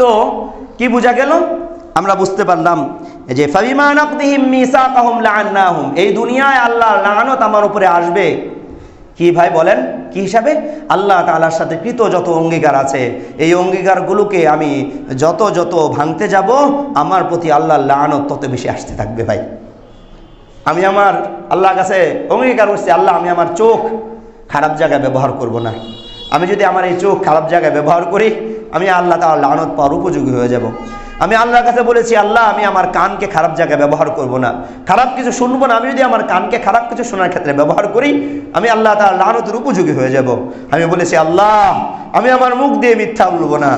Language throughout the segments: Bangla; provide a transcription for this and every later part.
তো কি বোঝা গেল? আমরা বুঝতে পারলাম যে ফাবিমা নাকদিহিম মিসাকাহুম লাআন্নাহুম, এই দুনিয়ায় আল্লাহর লানত আমার উপরে আসবে। কি ভাই বলেন, কি হিসাবে? আল্লাহ তাআলার সাথে কৃত যত অঙ্গীকার আছে, এই অঙ্গীকারগুলোকে আমি যত যত ভাঙতে যাব, আমার প্রতি আল্লাহর লানত তত বেশি আসতে থাকবে। ভাই, আমি আমার আল্লাহর কাছে অঙ্গীকার করছি, আল্লাহ আমি আমার চোখ খারাপ জায়গায় ব্যবহার করব না। আমি যদি আমার এই চোখ খারাপ জায়গায় ব্যবহার করি, আমি আল্লাহ তাআলার লানত পাওয়ার উপযোগী হয়ে যাব। আমি আল্লাহর কাছে বলেছি, আল্লাহ আমি আমার কানকে খারাপ জায়গায় ব্যবহার করব না, খারাপ কিছু শুনবো না। আমি যদি আমার কানকে খারাপ কিছু শোনার ক্ষেত্রে ব্যবহার করি, আমি আল্লাহ তাআলার লানতের উপযোগী হয়ে যাব। আমি বলেছি, আল্লাহ আমি আমার মুখ দিয়ে মিথ্যা বলবো না,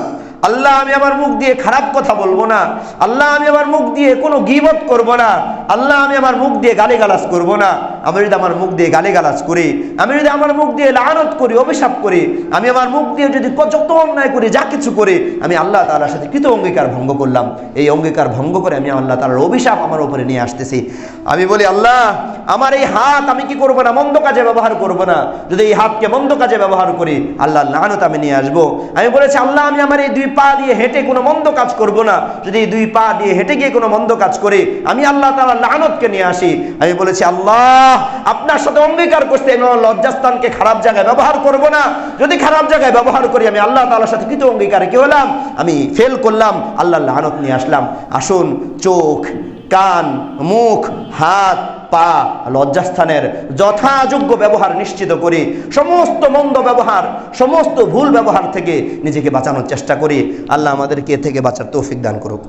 আল্লাহ আমি আমার মুখ দিয়ে খারাপ কথা বলবো না, আল্লাহ আমি আমার মুখ দিয়ে কোনো গীবত করব না, আল্লাহ আমি আমার মুখ দিয়ে গালিগালাজ করব না। আমি যদি আমার মুখ দিয়ে গালিগালাজ করি, আমি যদি আমার মুখ দিয়ে লানত করি, অভিশাপ করি, আমি আমার মুখ দিয়ে যদি যত অন্যায় করি, যা কিছু করি, আমি আল্লাহ তাআলার সাথে কৃত অঙ্গীকার ভঙ্গ করলাম। এই অঙ্গীকার ভঙ্গ করে আমি আল্লাহ তাআলার অভিশাপ আমার উপরে নিয়ে আসতেছি। আমি বলি, আল্লাহ আমার এই হাত আমি কি করব না, মন্দ কাজে ব্যবহার করব না। যদি এই হাতকে মন্দ কাজে ব্যবহার করি, আল্লাহর লানত আমি নিয়ে আসবো। আমি বলেছি, আল্লাহ আমি আমার এই দুই পা দিয়ে হেঁটে কোনো মন্দ কাজ করব না। যদি এই দুই পা দিয়ে হেঁটে গিয়ে কোনো মন্দ কাজ করি, আমি আল্লাহ তাআলার লানতকে নিয়ে আসি। আমি বলেছি, আল্লাহ আপনার সাথে অঙ্গীকার করতে লজ্জাস্থানকে খারাপ জায়গায় ব্যবহার করব না। যদি খারাপ জায়গায় ব্যবহার করি, আমি আল্লাহ তাআলার সাথে কৃত অঙ্গীকারে কি হলাম, আমি ফেল করলাম, আল্লাহর লানত নিয়ে আসলাম। আসুন চোখ, কান, মুখ, হাত, পা, লজ্জাস্থানের যথাযোগ্য ব্যবহার নিশ্চিত করি। সমস্ত মন্দ ব্যবহার, সমস্ত ভুল ব্যবহার থেকে নিজেকে বাঁচানোর চেষ্টা করি। আল্লাহ আমাদেরকে এ থেকে বাঁচার তৌফিক দান করুক।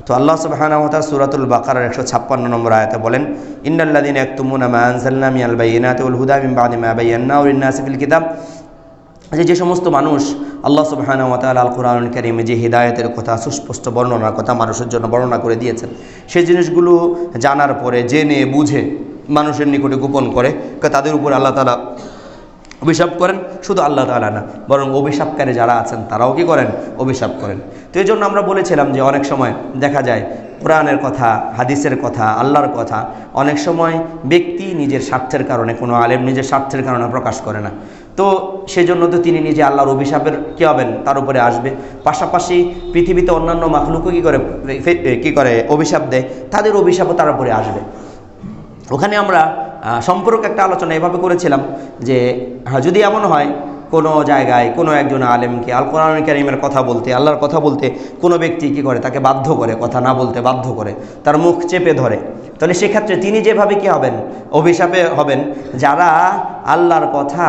তো আল্লাহ সুবহানাহু ওয়া তাআলা সূরাতুল বাকারার 156 নম্বর আয়াতে বলেন, ইন্নাল্লাযীনা ইয়াকতুমুনা মা আনজালনা মিনাল বায়িনাতি ওয়াল হুদা মিন বা'দি মা বায়্যানাহু লিন-নাসি ফিল কিতাব, যে সমস্ত মানুষ আল্লাহ সুবহানাহু ওয়া তাআলা আল কোরআনুল কারীমে যে হিদায়াতের কথা, সুস্পষ্ট বর্ণনার কথা মানুষের জন্য বর্ণনা করে দিয়েছেন, সেই জিনিসগুলো জানার পরে জেনে বুঝে মানুষের নিকটে গোপন করে, তাদের উপর আল্লাহ তাআলা অভিশাপ করেন। শুধু আল্লাহ তাআলা না, বরং অভিশাপকারী যারা আছেন তারাও কি করেন, অভিশাপ করেন। তো এই জন্য আমরা বলেছিলাম যে অনেক সময় দেখা যায় কোরআনের কথা, হাদিসের কথা, আল্লাহর কথা অনেক সময় ব্যক্তি নিজের স্বার্থের কারণে, কোনো আলেম নিজের স্বার্থের কারণে প্রকাশ করে না। তো সেই জন্য তো তিনি নিজে আল্লাহর অভিশাপের কী হবেন, তার উপরে আসবে। পাশাপাশি পৃথিবীতে অন্যান্য মাখলুকও কী করে অভিশাপ দেয়, তাদের অভিশাপও তার উপরে আসবে। ওখানে আমরা সম্পর্ক একটা আলোচনা এভাবে করেছিলাম যে যদি এমন হয় কোনো জায়গায় কোনো একজন আলেমকে আল কোরআনুল কারীমের কথা বলতে, আল্লাহর কথা বলতে কোনো ব্যক্তি কী করে, তাকে বাধ্য করে, কথা না বলতে বাধ্য করে, তার মুখ চেপে ধরে, তাহলে সেক্ষেত্রে তিনি যেভাবে কি হবেন, অভিশাপে হবেন। যারা আল্লাহর কথা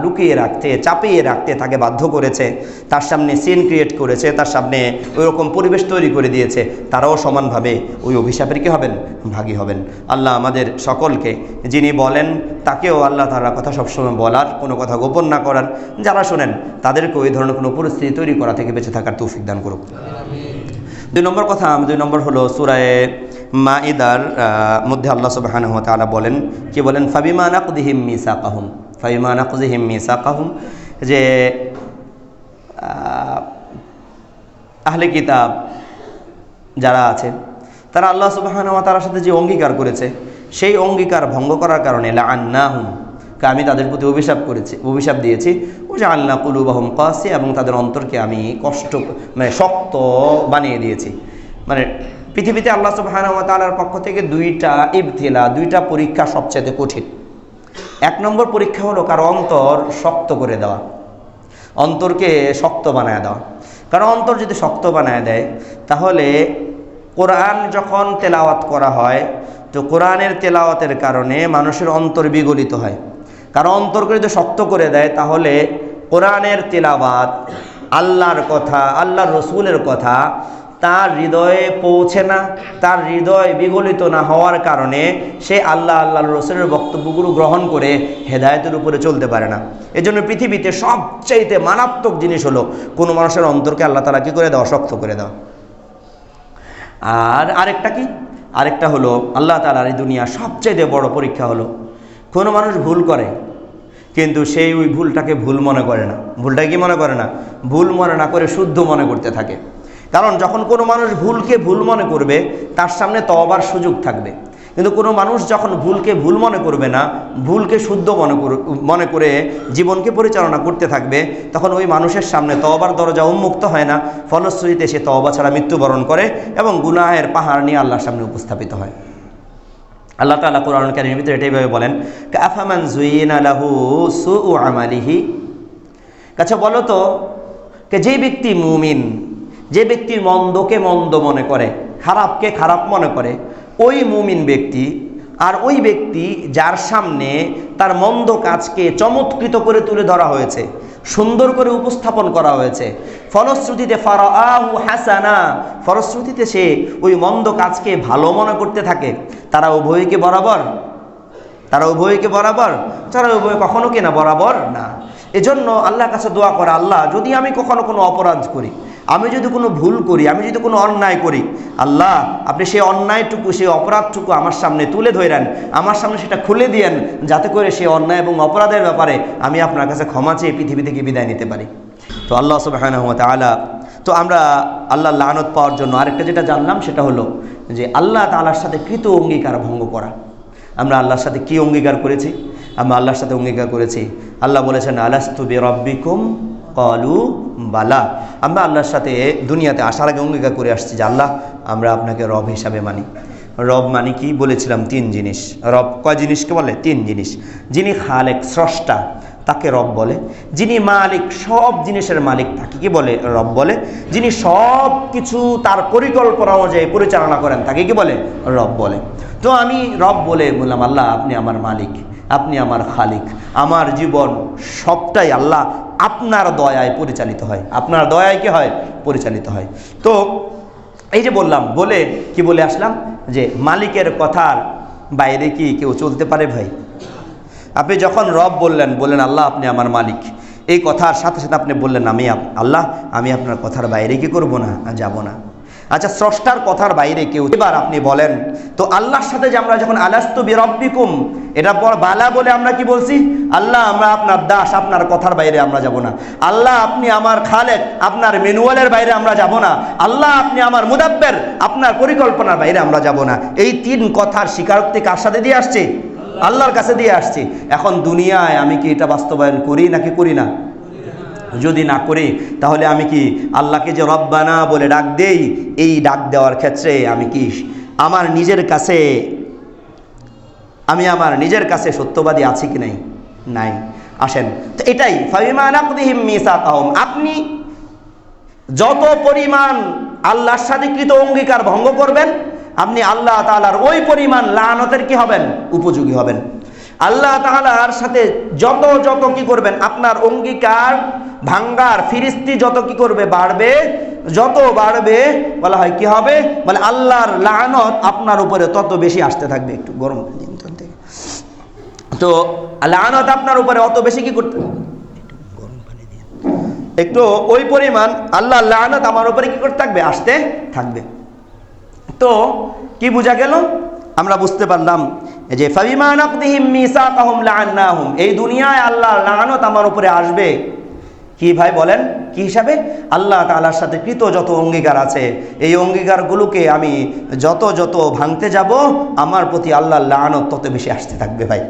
লুকিয়ে রাখতে, চাপিয়ে রাখতে তাকে বাধ্য করেছে, তার সামনে সিন ক্রিয়েট করেছে, তার সামনে ওইরকম পরিবেশ তৈরি করে দিয়েছে, তারাও সমানভাবে ওই অভিশাপের কি হবেন, ভাগী হবেন। আল্লাহ আমাদের সকলকে, যিনি বলেন তাকেও আল্লাহ তাআলার কথা সবসময় বলার, কোনো কথা গোপন না করার, যারা শোনেন তাদেরকে ওই ধরনের কোনো পরিস্থিতি তৈরি করা থেকে বেঁচে থাকার তৌফিক দান করুক। দুই নম্বর হলো সূরা মাইদার মধ্যে আল্লাহ সুবহানাহু ওয়া তাআলা বলেন, কি বলেন, ফাবিমা নাকদিহিম মিসাকাহুম, যে আহলে কিতাব যারা আছে তারা আল্লাহ সুবহানাহু ওয়া তাআলার সাথে যে অঙ্গীকার করেছে, সেই অঙ্গীকার ভঙ্গ করার কারণে লাআন্নাহুম, আমি তাদের প্রতি অভিশাপ দিয়েছি। ওয়াজআলনা কুলুবাহুম কাসিয়া, এবং তাদের অন্তরকে আমি শক্ত বানিয়ে দিয়েছি। মানে পৃথিবীতে আল্লাহ সুবহানাহু ওয়া তাআলার পক্ষ থেকে দুইটা পরীক্ষা সবচেয়ে কঠিন। এক নম্বর পরীক্ষা হলো কারো অন্তর শক্ত করে দেওয়া, অন্তরকে শক্ত বানায় দেওয়া। কারণ অন্তর যদি শক্ত বানায় দেয়, তাহলে কোরআন যখন তেলাওয়াত করা হয়, তো কোরআনের তেলাওয়াতের কারণে মানুষের অন্তর বিগলিত হয়। কারণ অন্তরকে যদি শক্ত করে দেয়, তাহলে কোরআনের তেলাওয়াত, আল্লাহর কথা, আল্লাহর রসুলের কথা তার হৃদয়ে পৌঁছে না, তার হৃদয় বিগলিত না হওয়ার কারণে সে আল্লাহর রসুলের বক্তব্যগুলো গ্রহণ করে হেদায়েতের উপরে চলতে পারে না। এজন্য পৃথিবীতে সবচাইতে মারাত্মক জিনিস হলো কোনো মানুষের অন্তরকে আল্লাহ তাআলা কি করে দেওয়া, শক্ত করে দেওয়া। আর আরেকটা হলো আল্লাহ তাআলার এই দুনিয়া সবচাইতে বড় পরীক্ষা হলো কোনো মানুষ ভুল করে, কিন্তু সেই ওই ভুলটাকে ভুল মনে করে না। ভুলটাকে কি মনে করে না? ভুল মনে না করে শুদ্ধ মনে করতে থাকে। কারণ যখন কোনো মানুষ ভুলকে ভুল মনে করবে, তার সামনে তওবার সুযোগ থাকবে। কিন্তু কোনো মানুষ যখন ভুলকে ভুল মনে করবে না, ভুলকে শুদ্ধ মনে করে জীবনকে পরিচালনা করতে থাকবে, তখন ওই মানুষের সামনে তওবার দরজা উন্মুক্ত হয় না। ফলশ্রুতিতে সে তওবা ছাড়া মৃত্যুবরণ করে এবং গুনাহের পাহাড় নিয়ে আল্লাহর সামনে উপস্থাপিত হয়। আল্লাহ তাআলা কোরআনুল কারীমের ভিতরে এটাইভাবে বলেন, কাফামান যুয়িনা লাহু সুউ আমালিহি। আচ্ছা বলো তো, যে ব্যক্তি মুমিন, যে ব্যক্তি মন্দকে মন্দ মনে করে, খারাপকে খারাপ মনে করে, ওই মুমিন ব্যক্তি আর ওই ব্যক্তি যার সামনে তার মন্দ কাজকে চমৎকৃত করে তুলে ধরা হয়েছে, সুন্দর করে উপস্থাপন করা হয়েছে, ফলশ্রুতিতে ফারাআহু হাসানা, ফলশ্রুতিতে সে ওই মন্দ কাজকে ভালো মনে করতে থাকে, তারা উভয়কে বরাবর, তারা উভয়ে কখনো কিনা বরাবর না। এজন্য আল্লাহর কাছে দোয়া করে, আল্লাহ যদি আমি কখনো কোনো অপরাধ করি, আমি যদি কোনো ভুল করি, আমি যদি কোনো অন্যায় করি, আল্লাহ আপনি সেই অন্যায়টুকু, সেই অপরাধটুকু আমার সামনে তুলে ধরেন, আমার সামনে সেটা খুলে দিয়েন, যাতে করে সেই অন্যায় এবং অপরাধের ব্যাপারে আমি আপনার কাছে ক্ষমা চেয়ে পৃথিবী থেকে বিদায় নিতে পারি। তো আল্লাহ সুবহানাহু ওয়া তাআলা, তো আমরা আল্লাহর লানত পাওয়ার জন্য আরেকটা যেটা জানলাম সেটা হলো যে আল্লাহ তাআলার সাথে কৃত অঙ্গীকার ভঙ্গ করা। আমরা আল্লাহর সাথে কি অঙ্গীকার করেছি? আমরা আল্লাহর সাথে অঙ্গীকার করেছি, আল্লাহ বলেছেন আলাস্তু বিরাব্বিকুম ক্বালু বালা। আমরা আল্লাহর সাথে দুনিয়াতে আসার আগে অঙ্গীকার করে আসছি যে আল্লাহ আমরা আপনাকে রব হিসাবে মানি। রব মানি কি বলেছিলাম? 3 জিনিস। রব কয় জিনিসকে বলে? 3 জিনিস। যিনি খালেক, স্রষ্টা, তাকে রব বলে। যিনি মালিক, সব জিনিসের মালিক, তাকে কি বলে? রব বলে। যিনি সব কিছু তার পরিকল্পনা অনুযায়ী পরিচালনা করেন, তাকে কি বলে? রব বলে। তো আমি রব বলে বললাম আল্লাহ আপনি আমার মালিক, আপনি আমার খালিক, আমার জীবন সবটাই আল্লাহ আপনার দয়ায় পরিচালিত হয়, আপনার দয়ায় কি হয়? পরিচালিত হয়। তো এই যে বললাম, বলে কি বলে আসলাম যে মালিকের কথার বাইরে কি কেউ চলতে পারে ভাই? আপনি যখন রব বললেন, বললেন আল্লাহ আপনি আমার মালিক, এই কথার সাথে সাথে আপনি বললেন আমি আল্লাহ আমি আপনার কথার বাইরে কি করব না, যাব না। আচ্ছা, স্রষ্টার কথার বাইরে কেউ, এবার আপনি বলেন তো আল্লাহর সাথে যে আমরা যখন আলাস্তু বিরাব্বিকুম এটা বালা বলে আমরা কি বলছি? আল্লাহ আমরা আপনার দাস, আপনার কথার বাইরে আমরা যাব না। আল্লাহ আপনি আমার খালেক, আপনার ম্যানুয়ালের বাইরে আমরা যাব না। আল্লাহ আপনি আমার মুদাব্বির, আপনার পরিকল্পনার বাইরে আমরা যাব না। এই 3 কথার স্বীকারোক্তি কার সাথে দিয়ে আসছে? আল্লাহর কাছে দিয়ে আসছে। এখন দুনিয়ায় আমি কি এটা বাস্তবায়ন করি নাকি করি না? যদি না করি তাহলে আমি কি আল্লাহকে যে রব্বানা বলে ডাক দেই, এই ডাক দেওয়ার ক্ষেত্রে আমি কি আমার নিজের কাছে সত্যবাদী আছি কি নাই? নাই। আসেন, তো এটাই ফাবিমা নাকদিহিম মিসাকাহুম, আপনি যত পরিমাণ আল্লাহর সাথে কৃত অঙ্গীকার ভঙ্গ করবেন, আপনি আল্লাহ তাআলার ওই পরিমাণ লানতের কি হবেন? উপযোগী হবেন। আল্লাহ তাআলার সাথে যত কি করবেন, আপনার অঙ্গীকার ভাঙ্গার ফিরিস্তি যত কি করবে? বাড়বে। যত বাড়বে বলা হয় কি হবে? বলে আল্লাহর লানত আপনার উপরে তত বেশি আসতে থাকবে। একটু গরম থেকে, তো লানত আপনার উপরে অত বেশি কি করতে, গরম পানি দিয়ে একটু ওই পরিমাণ আল্লাহর লানত আমার উপরে কি করতে থাকবে? আসতে থাকবে। তো কি বোঝা গেল? আমরা বুঝতে পারলাম যে ফাবিমা নাকদিহিম মিসাকাহুম লাআন্নাহুম, এই দুনিয়ায় আল্লাহর লানত আমার উপরে আসবে। কি ভাই বলেন কি হিসাবে? আল্লাহ তাআলার সাথে কৃত যত অঙ্গীকার আছে, এই অঙ্গীকারগুলোকে আমি যত ভাঙতে যাব, আমার প্রতি আল্লাহর লানত তত বেশি আসতে থাকবে। ভাই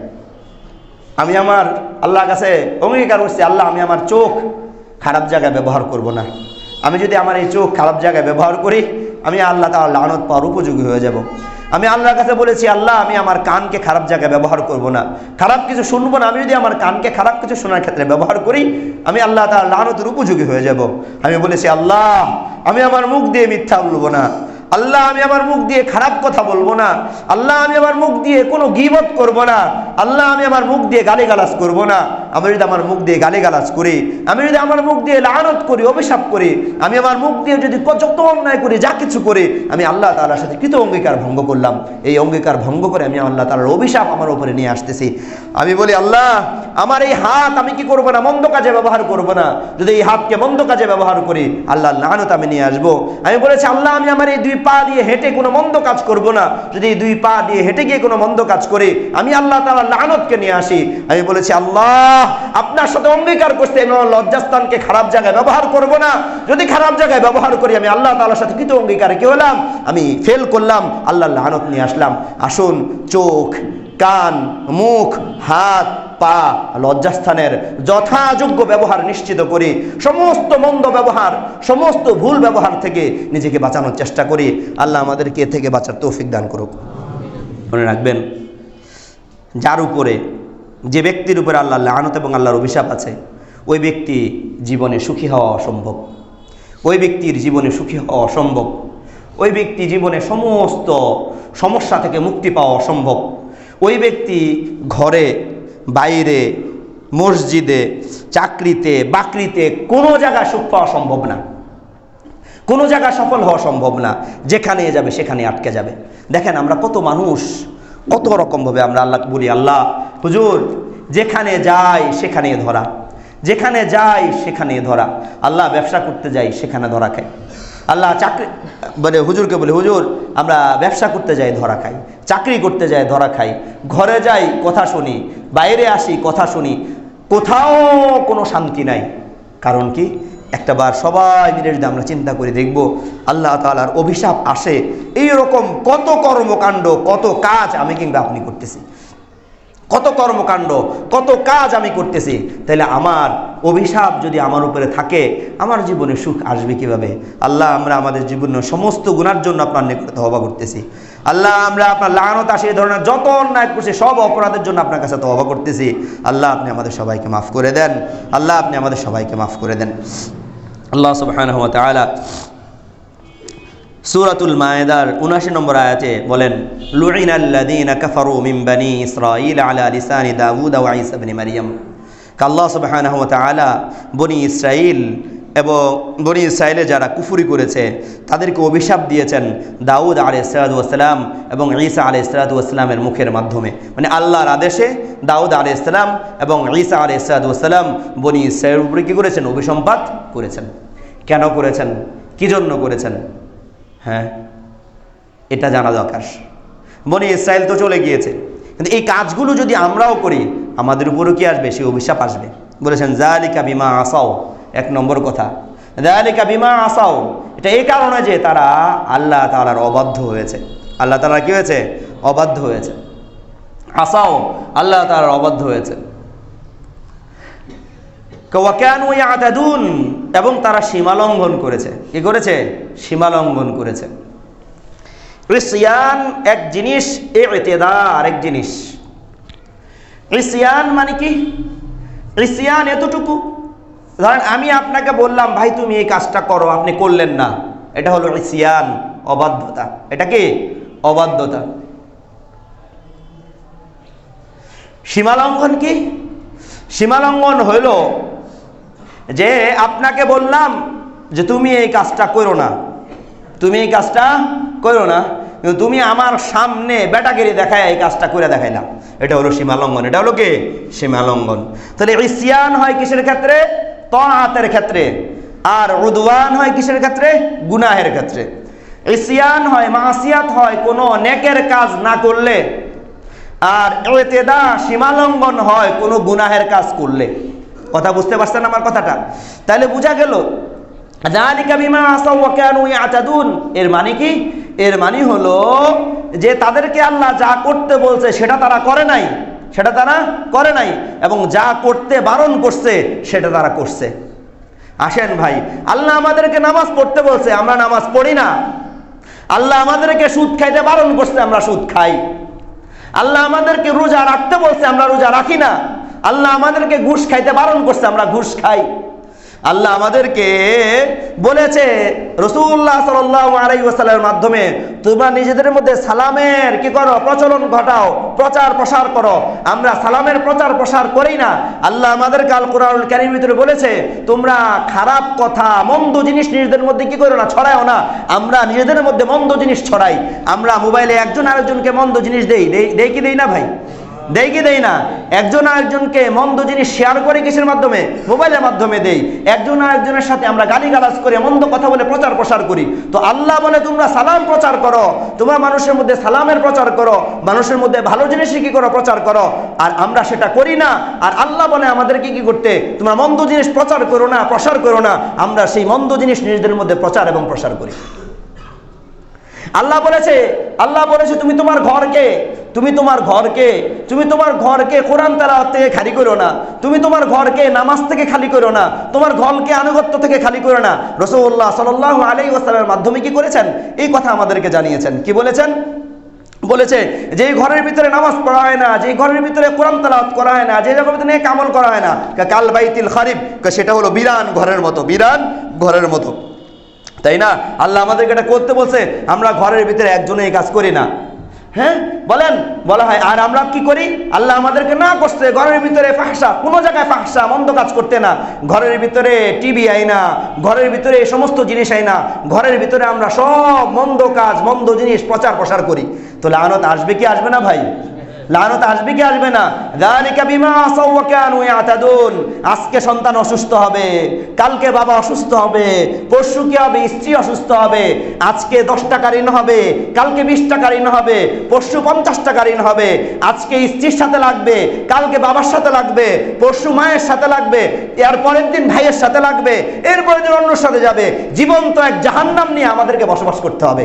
আমি আমার আল্লাহর কাছে অঙ্গীকার করছি, আল্লাহ আমি আমার চোখ খারাপ জায়গায় ব্যবহার করব না। আমি যদি আমার এই চোখ খারাপ জায়গায় ব্যবহার করি, আমি আল্লাহ তাআলার লানত পাওয়ার উপযোগী হয়ে যাব। আমি আল্লাহর কাছে বলেছি আল্লাহ আমি আমার কানকে খারাপ জায়গায় ব্যবহার করব না, খারাপ কিছু শুনবো না। আমি যদি আমার কানকে খারাপ কিছু শোনার ক্ষেত্রে ব্যবহার করি, আমি আল্লাহ তাআলার লানতের উপযোগী হয়ে যাব। আমি বলেছি আল্লাহ আমি আমার মুখ দিয়ে মিথ্যা বলবো না, আল্লাহ আমি আমার মুখ দিয়ে খারাপ কথা বলবো না, আল্লাহ আমি আমার মুখ দিয়ে কোনো গীবত করব না, আল্লাহ আমি আমার মুখ দিয়ে গালিগালাজ করব না। আমি যদি আমার মুখ দিয়ে গালিগালাজ করি, আমি যদি আমার মুখ দিয়ে লানত করি, অভিশাপ করি, আমি আমার মুখ দিয়ে যদি যত অন্যায় করি, যা কিছু করি, আমি আল্লাহ তাআলার সাথে কৃত অঙ্গীকার ভঙ্গ করলাম। এই অঙ্গীকার ভঙ্গ করে আমি আল্লাহ তাআলার অভিশাপ আমার উপরে নিয়ে আসতেছি। আমি বলি আল্লাহ আমার এই হাত আমি কি করব না? মন্দ কাজে ব্যবহার করব না। যদি এই হাতকে মন্দ কাজে ব্যবহার করি, আল্লাহর লানত আমি নিয়ে আসবো। আমি বলেছি আল্লাহ আমি আমার এই 2 পা দিয়ে হেঁটে কোনো মন্দ কাজ করব না। যদি এই 2 পা দিয়ে হেঁটে গিয়ে কোনো মন্দ কাজ করি, আমি আল্লাহ তাআলার লানতকে নিয়ে আসি। আমি বলেছি আল্লাহ আল্লাহ আপনার সাথে অঙ্গীকার করছি আমি আমার লজ্জাস্থানকে খারাপ জায়গায় ব্যবহার করব না। যদি খারাপ জায়গায় ব্যবহার করি আমি আল্লাহ তাআলার সাথে কৃত অঙ্গীকারে কি হলাম, আমি ফেল করলাম, আল্লাহর লানত নিয়ে আসলাম। আসুন চোখ, কান, মুখ, হাত, পা, লজ্জাস্থানের যথাযোগ্য ব্যবহার নিশ্চিত করি। সমস্ত মন্দ ব্যবহার, সমস্ত ভুল ব্যবহার থেকে নিজেকে বাঁচানোর চেষ্টা করি। আল্লাহ আমাদেরকে এ থেকে বাঁচার তৌফিক দান করুক। মনে রাখবেন, যার উপরে, যে ব্যক্তির উপরে আল্লাহর লানত এবং আল্লাহর অভিশাপ আছে, ওই ব্যক্তি জীবনে সুখী হওয়া অসম্ভব। ওই ব্যক্তির জীবনে সুখী হওয়া অসম্ভব। ওই ব্যক্তি জীবনে সমস্ত সমস্যা থেকে মুক্তি পাওয়া অসম্ভব। ওই ব্যক্তি ঘরে, বাইরে, মসজিদে, চাকরিতে, বাকরিতে কোনো জায়গায় সুখ পাওয়া সম্ভব না, কোনো জায়গায় সফল হওয়া সম্ভব না। যেখানে যাবে সেখানে আটকে যাবে। দেখেন আমরা কত মানুষ, কত রকমভাবে আমরা আল্লাহকে বলি, আল্লাহ হুজুর যেখানে যাই সেখানে ধরা, যেখানে যাই সেখানে ধরা। আল্লাহ ব্যবসা করতে যাই সেখানে ধরা খাই। আল্লাহ চাকরি বলে হুজুরকে বলে, হুজুর আমরা ব্যবসা করতে যাই ধরা খাই, চাকরি করতে যাই ধরা খাই, ঘরে যাই কথা শুনি, বাইরে আসি কথা শুনি, কোথাও কোনো শান্তি নাই। কারণ কি? একটাবার সবাই মিলে যদি আমরা চিন্তা করে দেখব, আল্লাহ তাআলার অভিশাপ আসে, এইরকম কত কর্মকাণ্ড, কত কাজ আমি কিংবা আপনি করতেছি, কত কর্মকাণ্ড, কত কাজ আমি করতেছি। তাহলে আমার অভিশাপ যদি আমার উপরে থাকে, আমার জীবনে সুখ আসবে কিভাবে? আল্লাহ আমরা আমাদের জীবনের সমস্ত গুনার জন্য আপনার নিকটে তওবা করতেছি। আল্লাহ আমরা আপনার লানত আসে এই ধরনের যত অন্যায় করছি, সব অপরাধের জন্য আপনার কাছে তওবা করতেছি। আল্লাহ আপনি আমাদের সবাইকে মাফ করে দেন। আল্লাহ আপনি আমাদের সবাইকে মাফ করে দেন। আল্লাহ সুবহানাহু ওয়া তাআলা সূরাতুল মায়েদার ৭৯ নম্বর আয়াতে বলেন, লুইনাল্লাযীনা কাফারু মিন বানি ইসরাঈল আলা লিসানি দাউদ ওয়া ঈসা ইবনে মারইয়াম। আল্লাহ সুবহানাহু ওয়া তাআলা বনি ইসরাঈল এবং বনি ইসরাঈলে যারা কুফরি করেছে তাদেরকে অভিশাপ দিয়েছেন দাউদ আলাইহিস সালাতু ওয়াস সালাম এবং ঈসা আলাইহিস সালাতু ওয়াস সালামের মুখের মাধ্যমে। মানে আল্লাহর আদেশে দাউদ আলাইহিস সালাম এবং ঈসা আলাইহিস সালাতু ওয়াস সালাম বনি ইসরাঈলের উপরে কি করেছেন? অভিসম্পাত করেছেন। কেন করেছেন? কি জন্য করেছেন? হ্যাঁ, এটা জানা দরকার। বনি ইসরাইল তো চলে গিয়েছে, কিন্তু এই কাজগুলো যদি আমরাও করি আমাদের উপরও কি আসবে? সেই অভিশাপ আসবে। বলেছেন যালিকা বিমা আসাও, এক নম্বর কথা, যালিকা বিমা আসাও, এটা এই কারণে যে তারা আল্লাহ তাআলার অবাধ্য হয়েছে। আল্লাহ তাআলা কি হয়েছে? অবাধ্য হয়েছে। আসাও, আল্লাহ তাআলার অবাধ্য হয়েছে। ওয়াকানু ইয়াতাদুন, এবং তারা সীমালঙ্ঘন করেছে। কি করেছে? সীমালঙ্ঘন করেছে। ইসয়ান এক জিনিস, ইতিদা আরেক জিনিস। ইসয়ান মানে কি? ইসয়ান এতটুকু, ধরেন আমি আপনাকে বললাম ভাই তুমি এই কাজটা করো, আপনি করলেন না, এটা হলো ইসয়ান, অবাধ্যতা। এটা কি? অবাধ্যতা। সীমালঙ্ঘন কি? সীমালঙ্ঘন হইল যে আপনাকে বললাম যে তুমি এই কাজটা করো না, তুমি এই কাজটা করো না, কিন্তু তুমি আমার সামনে বেটাগিরি দেখায় এই কাজটা করে দেখাইলাম, এটা হলো সীমালঙ্ঘন। এটা হলো কি? সীমালঙ্ঘন। তাহলে ইসয়ান হয় কিসের ক্ষেত্রে? তাআতের ক্ষেত্রে। আর উদওয়ান হয় কিসের ক্ষেত্রে? গুনাহের ক্ষেত্রে। ইসয়ান হয়, মাসিয়াত হয় কোনো নেকের কাজ না করলে, আর ইতিদা সীমালঙ্ঘন হয় কোনো গুনাহের কাজ করলে। কথা বুঝতে পারছেন আমার কথাটা? তাহলে বোঝা গেল যালিকা বিমা আসাউ ওয়া কানু ইয়াতাদুন, এর মানে কি? এর মানে হলো যে তাদেরকে আল্লাহ যা করতে বলছে সেটা তারা করে নাই, সেটা তারা করে নাই, এবং যা করতে বারণ করছে সেটা তারা করছে। আসেন ভাই, আল্লাহ আমাদেরকে নামাজ পড়তে বলছে, আমরা নামাজ পড়ি না। আল্লাহ আমাদেরকে সুদ খাইতে বারণ করছে, আমরা সুদ খাই। আল্লাহ আমাদেরকে রোজা রাখতে বলছে, আমরা রোজা রাখি না। আল্লাহ আমাদেরকে ঘুষ খাইতে বারণ করছে, আমরা ঘুষ খাই। আল্লাহ আমাদেরকে বলেছে রাসূলুল্লাহ সাল্লাল্লাহু আলাইহি ওয়াসাল্লামের মাধ্যমে তোমরা নিজেদের মধ্যে সালামের কি করো? প্রচলন ঘটাও, প্রচার প্রসার করো। আমরা সালামের প্রচার প্রসার করি না। আল্লাহ আমাদেরকে আল কোরআনুল কারীমের ভিতরে বলেছে তোমরা খারাপ কথা, মন্দ জিনিস নিজেদের মধ্যে কি করো না? ছড়ায়ও না। আমরা নিজেদের মধ্যে মন্দ জিনিস ছড়াই। আমরা মোবাইলে একজন আরেকজনকে মন্দ জিনিস দেই কি দেই না ভাই? দেই কি দেই না? একজন আরেকজনকে মন্দ জিনিস শেয়ার করে কিসের মাধ্যমে? মোবাইলের মাধ্যমে দেই। একজন আরেকজনের সাথে আমরা গালিগালাজ করে মন্দ কথা বলে প্রচার প্রসার করি। তো আল্লাহ বলে তোমরা সালাম প্রচার করো, তোমরা মানুষের মধ্যে সালামের প্রচার করো, মানুষের মধ্যে ভালো জিনিসই কি করো? প্রচার করো। আর আমরা সেটা করি না। আর আল্লাহ বলে আমাদেরকে কি করতে? তোমরা মন্দ জিনিস প্রচার করো না, প্রসার করো না। আমরা সেই মন্দ জিনিস নিজেদের মধ্যে প্রচার এবং প্রসার করি। আল্লাহ বলেছে তুমি তোমার ঘরকে কোরআন তেলাওয়াত থেকে খালি করো না, তুমি তোমার ঘরকে নামাজ থেকে খালি করো না, তোমার ঘরকে আনুগত্য থেকে খালি করো না। রাসূলুল্লাহ সাল্লাল্লাহু আলাইহি ওয়াসাল্লামের মাধ্যমে কি করেছেন? এই কথা আমাদেরকে জানিয়েছেন। কি বলেছেন? বলেছে যে ঘরের ভিতরে নামাজ পড়া হয় না, যে ঘরের ভিতরে কোরআন তেলাওয়াত করা হয় না, যে জায়গার ভিতরে নেক আমল করা হয় না, কাল বাইতিল খারিব, সেটা হলো বিরান ঘরের মতো। তাই না? আল্লাহ আমাদেরকে এটা করতে বলছে, আমরা ঘরের ভিতরে একজনে এই কাজ করি না। হ্যাঁ বলা হয়। আর আমরা কি করি? আল্লাহ আমাদেরকে না করছে ঘরের ভিতরে ফাহশা, কোনো জায়গায় ফাহশা মন্দ কাজ করতে না। ঘরের ভিতরে টিভি আই না, ঘরের ভিতরে এই সমস্ত জিনিস আই না, ঘরের ভিতরে আমরা সব মন্দ কাজ মন্দ জিনিস প্রচার প্রসার করি। তো লানত আসবে কি আসবে না ভাই? লানত আসবে কি আসবে না? যালিকা বিমা আসাউ ওয়া কানু ইয়াতাদুন। আজকে সন্তান অসুস্থ হবে, কালকে বাবা অসুস্থ হবে, পরশু কি হবে? স্ত্রী অসুস্থ হবে। আজকে 10 টাকা ঋণ হবে, কালকে 20 টাকা ঋণ হবে, পরশু 50 টাকা ঋণ হবে। আজকে স্ত্রীর সাথে লাগবে, কালকে বাবার সাথে লাগবে, পরশু মায়ের সাথে লাগবে, এর পরের দিন ভাইয়ের সাথে লাগবে, এরপরের দিন অন্যর সাথে যাবে। জীবন্ত এক জাহান্নাম নিয়ে আমাদেরকে বসবাস করতে হবে।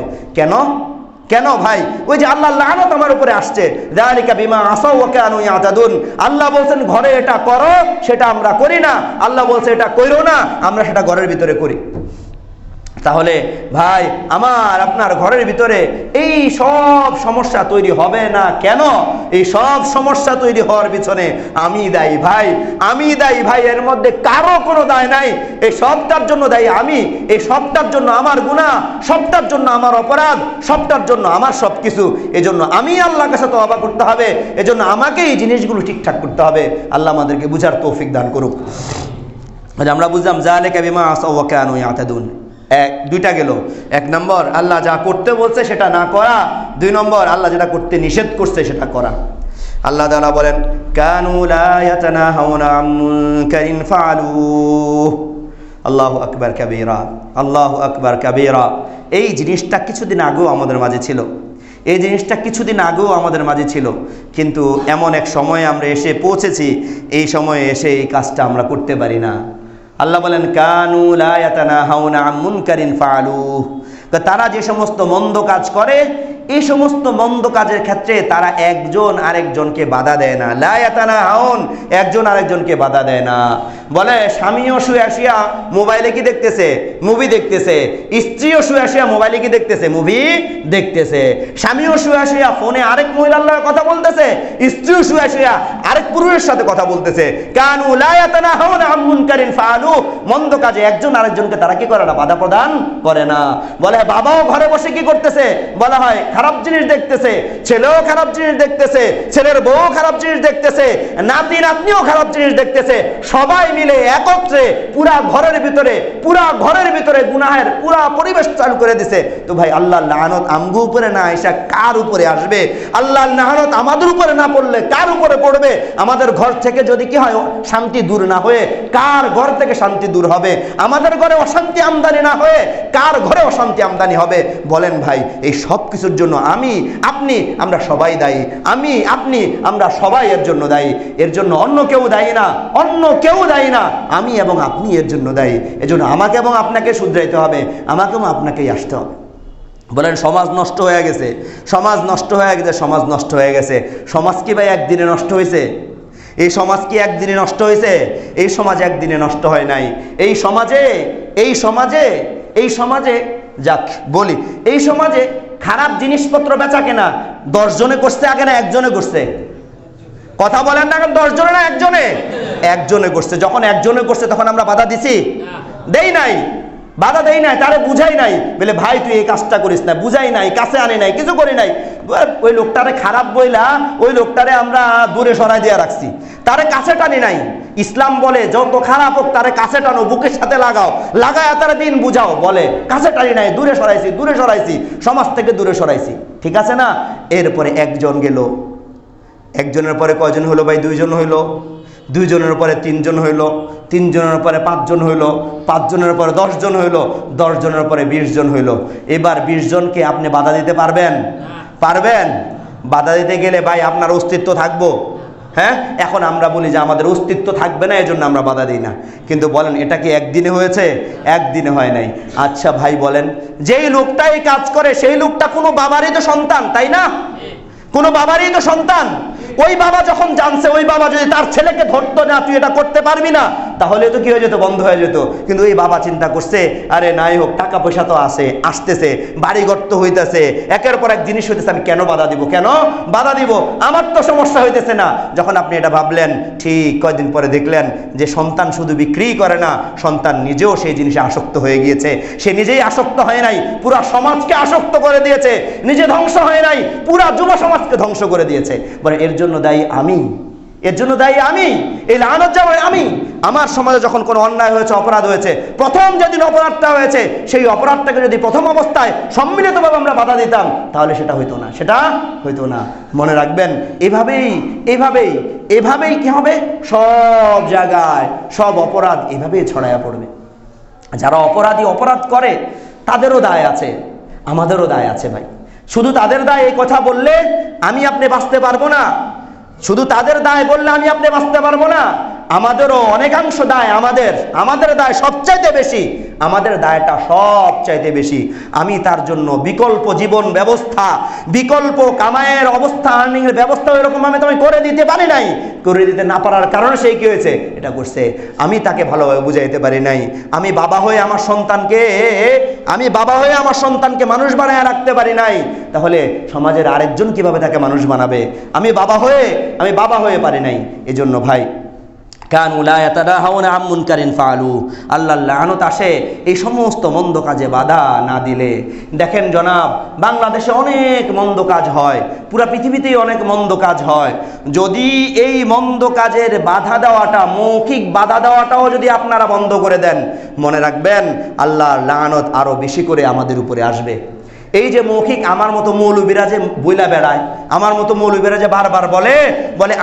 কেন ভাই? ওই যে আল্লাহর লানত আমার উপরে আসছে, যালিকা বিমা আসাউ ওয়া কানু ইয়াতাদুন। আল্লাহ বলছেন ঘরে এটা করো, সেটা আমরা করি না। আল্লাহ বলছে এটা কইরো না, আমরা সেটা ঘরের ভিতরে করি। তাহলে ভাই আমার আপনার ঘরের ভিতরে এই সব সমস্যা তৈরি হবে না কেন? এই সব সমস্যা তৈরি হওয়ার পিছনে আমি দায়ী ভাই, এর মধ্যে কারো কোনো দায় নাই। এই সবটার জন্য দায়ী আমি, এই সবটার জন্য আমার গুনাহ, সবটার জন্য আমার অপরাধ, সবটার জন্য আমার সবকিছু। এজন্য আমি আল্লাহর কাছে তওবা করতে হবে, এজন্য আমাকে এই জিনিসগুলো ঠিকঠাক করতে হবে। আল্লাহ আমাদেরকে বুঝার তৌফিক দান করুক। আমরা বুঝলাম যালিকা বিমা আসাউ ওয়া কানু ইয়াতাদুন। দুইটা গেল। 1 নম্বর আল্লাহ যা করতে বলছে সেটা না করা, 2 নম্বর আল্লাহ যেটা করতে নিষেধ করছে সেটা করা। আল্লাহ তাআলা বলেন কানু লা ইয়াতানাহাউনা আন মুনকারিন ফাআলু। আল্লাহু আকবার কাবীরা। এই জিনিসটা কিছুদিন আগেও আমাদের মাঝে ছিল, কিন্তু এমন এক সময়ে আমরা এসে পৌঁছেছি, এই সময়ে এসে এই কাজটা আমরা করতে পারি না। আল্লাহ বলেন কানু লা ইয়াতানাহাউনা আন মুনকারিন ফাআলুহু। তারা যে সমস্ত মন্দ কাজ করে, এই সমস্ত মন্দ কাজের ক্ষেত্রে তারা একজন আরেকজনকে বাধা দেয় না। লা ইয়াতানাহাউন, একজন আরেকজনকে বাধা দেয় না। বলে স্বামীও শুয়ে মোবাইলে কি দেখতেছে? মুভি দেখতেছে। স্ত্রীও শুয়ে মোবাইলে কি দেখতেছে? মুভি দেখতেছে। স্বামীও শুয়ে ফোনে আরেক মহিলার লগে কথা বলতেছে, স্ত্রীও শুয়ে আরেক পুরুষের সাথে কথা বলতেছে। কানু লা ইয়াতানাহাউনা আন মুনকারিন ফাআলু। মন্দ কাজে একজন আরেকজনকে তারা কি করে না? বাধা প্রদান করে না। বলে বাবাও ঘরে বসে কি করতেছে? বলা হয় খারাপ জিনিস দেখতেছে, ছেলেও খারাপ জিনিস দেখতেছে, ছেলের বউ খারাপ জিনিস দেখতেছে, নাতি নাতনিও খারাপ জিনিস দেখতেছে। সবাই মিলে একত্রে পুরা ঘরের ভিতরে গুনাহের পুরা পরিবেশ চালু করে দিছে। তো ভাই আল্লাহর লানত আমগো উপরে না আইসা কার উপরে আসবে? আল্লাহর লানত আমাদের উপরে না পড়লে কার উপরে পড়বে? আমাদের ঘর থেকে যদি কি হয় শান্তি দূর না হয়ে কার ঘর থেকে শান্তি দূর হবে? আমাদের ঘরে অশান্তি আমদানি না হয়ে কার ঘরে অশান্তি আমদানি হবে? বলেন ভাই, এই সব কিছুর জন্য আমি আপনি আমরা সবাই দায়ী। আমরা সবাই এর জন্য দায়ী। এর জন্য অন্য কেউ দায়ী না, আমি এবং আপনি এর জন্য দায়ী। এজন্য আমাকে এবং আপনাকে শুধরাইতে হবে, আমাকে এবং আপনাকেই আসতে হবে। বলেন সমাজ নষ্ট হয়ে গেছে। সমাজ কি ভাই একদিনে নষ্ট হয়েছে? এই সমাজ কি একদিনে নষ্ট হয়েছে? এই সমাজ একদিনে নষ্ট হয় নাই। এই সমাজে যাক বলি, এই সমাজে খারাপ জিনিসপত্র বেচা কেনা 10 জনে করছে আগে না 1 জনে করছে? কথা বলেন না, 10 জনে না 1 জনে? 1 জনে করছে। যখন 1 জনে করছে তখন আমরা বাধা দিছি? বাধা দেই নাই, তারে বুঝাই নাই, বলে ভাই তুই এই কাজটা করিস না, বুঝাই নাই, কাছে আনি নাই, কিছু করি নাই। ওই লোকটারে খারাপ বইলা ওই লোকটারে আমরা দূরে সরাই দিয়ে রাখছি, তারে কাছে টানি নাই। ইসলাম বলে যত খারাপ হোক তারে কাছে টানো, বুকের সাথে লাগায় তারা দিন বুঝাও। বলে কাছে টানি নাই, দূরে সরাইছি, সমাজ থেকে দূরে সরাইছি। ঠিক আছে না? এরপরে একজন গেল, একজনের পরে কয়জন হইলো ভাই? 2 জন হইলো। 2 জনের পরে 3 জন হইলো। 3 জনের পরে 5 জন হইলো। 5 জনের পরে 10 জন হইলো। 10 জনের পরে 20 জন হইলো। এবার 20 জনকে আপনি বাধা দিতে পারবেন? পারবেন? বাধা দিতে গেলে ভাই আপনার অস্তিত্ব থাকবো। হ্যাঁ, এখন আমরা বলি যে আমাদের অস্তিত্ব থাকবে না, এজন্য আমরা বাধা দিই না। কিন্তু বলেন এটা কি একদিনে হয়েছে? একদিনে হয় নাই। আচ্ছা ভাই বলেন, যেই লোকটা এই কাজ করে সেই লোকটা কোনো বাবারই তো সন্তান, তাই না? কোনো বাবারই তো সন্তান। ওই বাবা যখন জানছে, ওই বাবা যদি তার ছেলেকে ধরতো না, তুই এটা করতে পারবি না, তাহলে তো কি হয়ে যেত? বন্ধ হয়ে যেত। কিন্তু এই বাবা চিন্তা করছে, আরে নাই হোক, টাকা পয়সা তো আছে, আসতেছে, বাড়িঘর তো হইতেছে, একের পর এক জিনিস হইতেছে, আমি কেন বাধা দিব? কেন বাধা দিব? আমার তো সমস্যা হইতেছে না। যখন আপনি এটা ভাবলেন, ঠিক কয়দিন পরে দেখলেন যে সন্তান শুধু বিক্রি করে না, সন্তান নিজেও সেই জিনিসে আসক্ত হয়ে গিয়েছে। সে নিজেই আসক্ত হয় নাই, পুরা সমাজকে আসক্ত করে দিয়েছে। নিজে ধ্বংস হয় নাই, পুরা যুব সমাজকে ধ্বংস করে দিয়েছে। বলে এর জন্য দায়ী আমি, এর জন্য দায়ী আমি, এই লানত যাওয়ায় আমি। আমার সমাজে যখন কোনো অন্যায় হয়েছে, অপরাধ হয়েছে, প্রথম যেদিন অপরাধটা হয়েছে, সেই অপরাধটাকে যদি প্রথম অবস্থায় সম্মিলিতভাবে আমরা বাধা দিতাম, তাহলে সেটা হইতো না, সেটা হইতো না। মনে রাখবেন, এভাবেই এভাবেই এভাবেই কি হবে? সব জায়গায় সব অপরাধ এভাবেই ছড়ায়া পড়বে। যারা অপরাধী অপরাধ করে তাদেরও দায় আছে, আমাদেরও দায় আছে ভাই। শুধু তাদের দায় এই কথা বললে আমি আপনি বাঁচতে পারবো না। শুধু তাদের দায় বললে আমি আপনি বাঁচতে পারবো না। আমাদেরও অনেকাংশ দায়, আমাদের দায় সবচাইতে বেশি। আমাদের দায়টা সবচাইতে বেশি। আমি তার জন্য বিকল্প জীবন ব্যবস্থা, বিকল্প কামাইয়ের অবস্থা, আর্নিং এর ব্যবস্থা এরকম আমি করে দিতে পারি নাই। করে দিতে না পারার কারণে সেই কি হয়েছে? এটা করছে। আমি তাকে ভালোভাবে বুঝাইতে পারি নাই। আমি বাবা হয়ে আমার সন্তানকে মানুষ বানায় রাখতে পারি নাই। তাহলে সমাজের আরেকজন কিভাবে তাকে মানুষ বানাবে? আমি বাবা হয়ে পারি নাই। এজন্য ভাই, কানু লা ইয়াতানাহাউনা আন মুনকারিন ফাআলু, আল্লাহর লানত আসে এই সমস্ত মন্দ কাজে বাধা না দিলে। দেখেন জনাব, বাংলাদেশে অনেক মন্দ কাজ হয়, পুরা পৃথিবীতেই অনেক মন্দ কাজ হয়। যদি এই মন্দ কাজের বাধা দেওয়াটা, মৌখিক বাধা দেওয়াটাও যদি আপনারা বন্ধ করে দেন, মনে রাখবেন আল্লাহর লানত আরো বেশি করে আমাদের উপরে আসবে। এই যে মৌখিক, আমার মতো মৌলবীরা যে বইলা বেড়ায়, আমার মতো মৌলবীরা যে বারবার বলে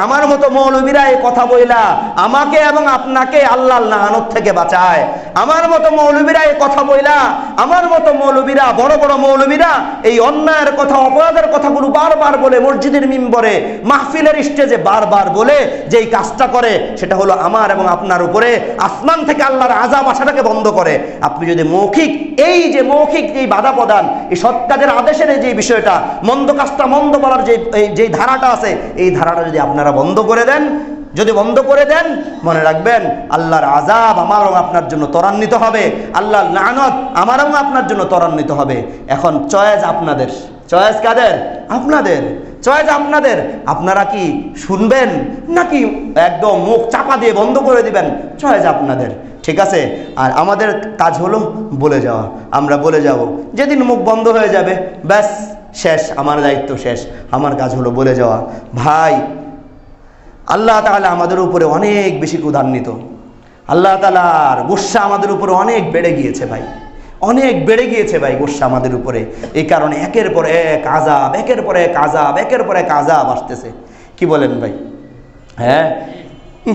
আমার মতো মৌলবীরা এই কথা বইলা আমাকে এবং আপনাকে আল্লাহর লানত থেকে বাঁচায়। আমার মতো মৌলবীরা এই কথা বইলা, আমার মতো মৌলবীরা, বড় বড় মৌলবীরা এই অন্যায়ের কথা, অপরাধের কথাগুলো বারবার বলে, মসজিদের মিম্বরে, মাহফিলের স্টেজে বারবার বলে যেই কাজটা করে, সেটা হলো আমার এবং আপনার উপরে আসমান থেকে আল্লাহর আযাব আসাটাকে বন্ধ করে। আপনি যদি মৌখিক যে বাধা প্রদান, এই সৎকাজের আদেশের যে বিষয়টা, মন্দ কাজটা মন্দ বলার যে ধারাটা আছে, এই ধারাটা যদি আপনারা বন্ধ করে দেন, মনে রাখবেন আল্লাহর আযাব আমার এবং আপনার জন্য ত্বরান্বিত হবে, আল্লাহর লানত আমার এবং আপনার জন্য ত্বরান্বিত হবে। এখন চয়েস আপনাদের। চয়েস কাদের? আপনাদের। চয়েস আপনাদের। আপনারা কি শুনবেন নাকি একদম মুখ চাপা দিয়ে বন্ধ করে দিবেন? চয়েস আপনাদের। ঠিক আছে? আর আমাদের কাজ হলো বলে যাওয়া। আমরা বলে যাব, যেদিন মুখ বন্ধ হয়ে যাবে ব্যাস শেষ, আমার দায়িত্ব শেষ। আমার কাজ হলো বলে যাওয়া। ভাই, আল্লাহ তাআলা আমাদের উপরে অনেক বেশি ক্রোধান্বিত। আল্লাহ তাআলার গুসা আমাদের উপরে অনেক বেড়ে গিয়েছে ভাই, অনেক বেড়ে গিয়েছে ভাই গুসা আমাদের উপরে। এই কারণে একের পর এক আযাব, একের পর এক আযাব, একের পর এক আযাব আসতেছে। কি বলেন ভাই? হ্যাঁ,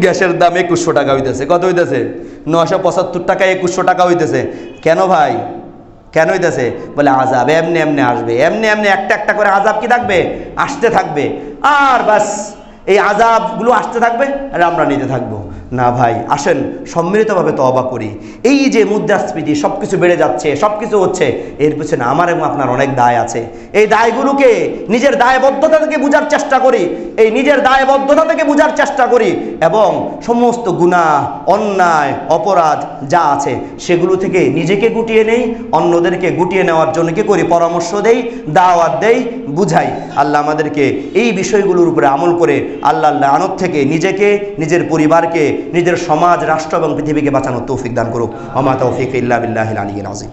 গ্যাসের দাম 2100 টাকা হইতেছে। কত হইতেছে? 975 টাকা, 2100 টাকা হইতেছে। কেন ভাই? কেন হইতেছে? বলে আযাব এমনি এমনি আসবে, এমনি এমনি একটা একটা করে আযাব কি থাকবে? আসতে থাকবে। আর বাস এই আযাবগুলো আসতে থাকবে আর আমরা নিতে থাকবো। না ভাই, আসেন সম্মিলিতভাবে তওবা করি। এই যে মুদ্রাস্ফীতি, সবকিছু বেড়ে যাচ্ছে, সবকিছু হচ্ছে, এর পিছনে আমার এবং আপনার অনেক দায় আছে। এই দায়গুলোকে নিজের দায়বদ্ধতা থেকে বুঝার চেষ্টা করি, এবং সমস্ত গুনাহ, অন্যায়, অপরাধ যা আছে সেগুলো থেকে নিজেকে গুটিয়ে নেই, অন্যদেরকে গুটিয়ে নেওয়ার জন্য কি করি? পরামর্শ দেই, দাওয়াত দেই, বুঝাই। আল্লাহ আমাদেরকে এই বিষয়গুলোর উপরে আমল করে আল্লাহর লানত থেকে নিজেকে, নিজের পরিবারকে, নিজের সমাজ, রাষ্ট্র এবং পৃথিবীকে বাঁচানোর তৌফিক দান করুক। ওয়া মা তাওফীক ইল্লা বিল্লাহিল আলিয়্যিল আযীম।